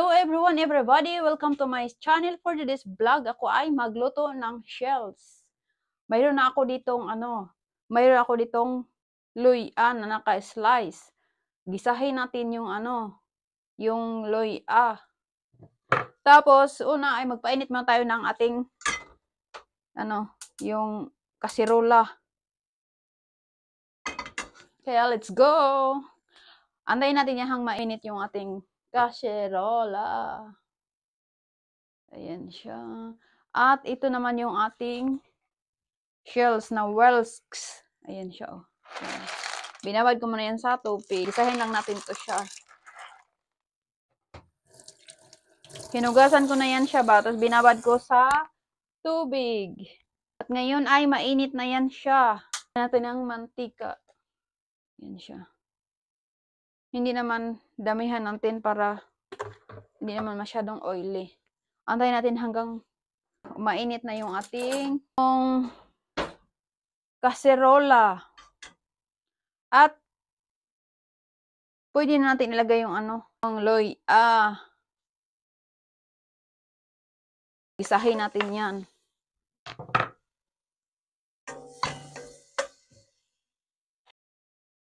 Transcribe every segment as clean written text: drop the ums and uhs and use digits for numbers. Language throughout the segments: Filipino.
Hello everyone, everybody! Welcome to my channel for today's vlog. Ako ay magluto ng shells. Mayroon ako ditong luya na naka-slice. Gisahin natin yung luya. Tapos, una ay magpainit muna tayo ng ating, yung kasirola. Kaya, let's go! Antayin natin yung mainit yung ating kasirola. Ayan siya. At ito naman yung ating shells na welsks. Ayan siya, oh. Ayan. Binabad ko muna yan sa tubig. Isahin lang natin to siya. Hinugasan ko na yan siya ba? Tapos binabad ko sa tubig. At ngayon ay mainit na yan siya. Natin ang mantika. Ayan siya. Hindi naman damihan natin para hindi naman masyadong oily. Antayin natin hanggang mainit na yung ating kaserola. At pwede na natin ilagay yung ang luya. Isahin natin yan.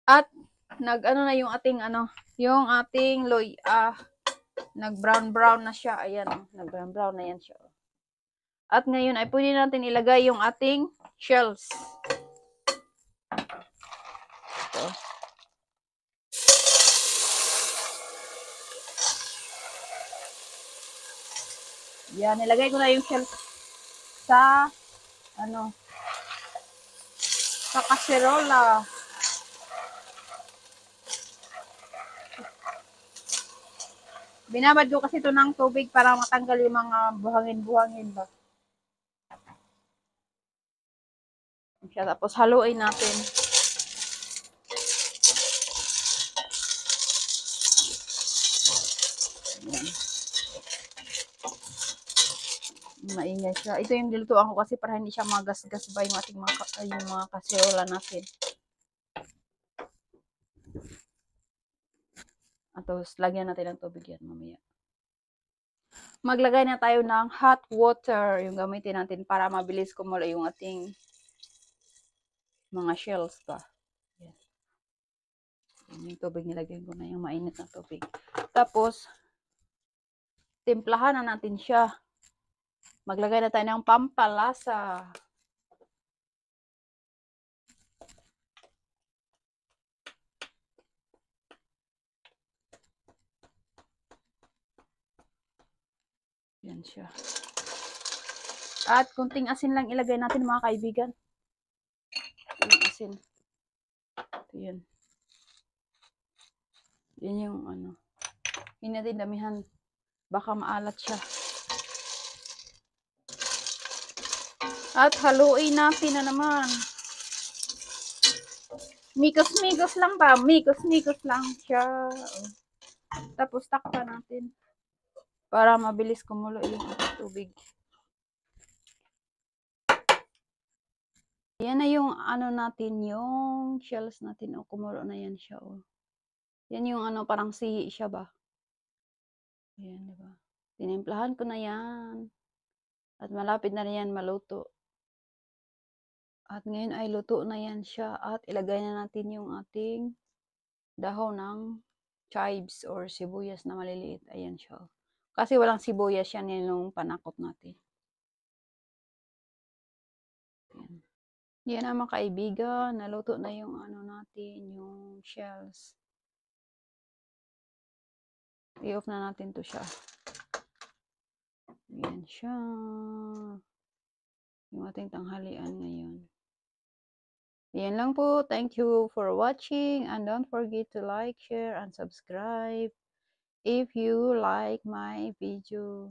At nag-ano na yung ating luya. Nag-brown na siya. Ayan, nag-brown na yan siya. At ngayon ay pwede natin ilagay yung ating shells. Ito. Yan, nilagay ko na yung shells sa sa kaserola. Binabad ko kasi ito ng tubig para matanggal yung mga buhangin-buhangin ba. Tapos haluin natin. Ayan. Maingay siya. Ito yung nilutuan ko kasi para hindi siya magasgas ba yung ating mga kaserola natin. At tapos lagyan natin ng tubig yan mamaya. Maglagay na tayo ng hot water. Yung gamitin natin para mabilis kumulo yung ating mga shells ba. Yan. Yung tubig nilagyan ko na yung mainit na tubig. Tapos, timplahan na natin siya. Maglagay na tayo ng pampalasa. Yan siya. At kunting asin lang ilagay natin mga kaibigan. Kunting asin. Ito yan. Yan yung hindi natin damihan. Baka maalat siya. At haluin natin na naman. Mikos-mikos lang ba? Mikos-mikos lang siya. Tapos takpan natin. Para mabilis kumulo yung tubig. Yan na yung natin, yung shells natin. O, kumulo na yan siya. O. Yan yung parang sihi siya ba? Ayan, diba? Tinimplahan ko na yan. At malapit na yan maluto. At ngayon ay luto na yan siya. At ilagay na natin yung ating dahon ng chives or sibuyas na maliliit. Ayan siya. Kasi walang sibuyas yan yung panakot natin. Ayan. Yan ang mga kaibigan. Naluto na yung natin, yung shells. I-off na natin to siya. Ayan siya. Yung ating tanghalian ngayon. Yan lang po. Thank you for watching. And don't forget to like, share, and subscribe if you like my video.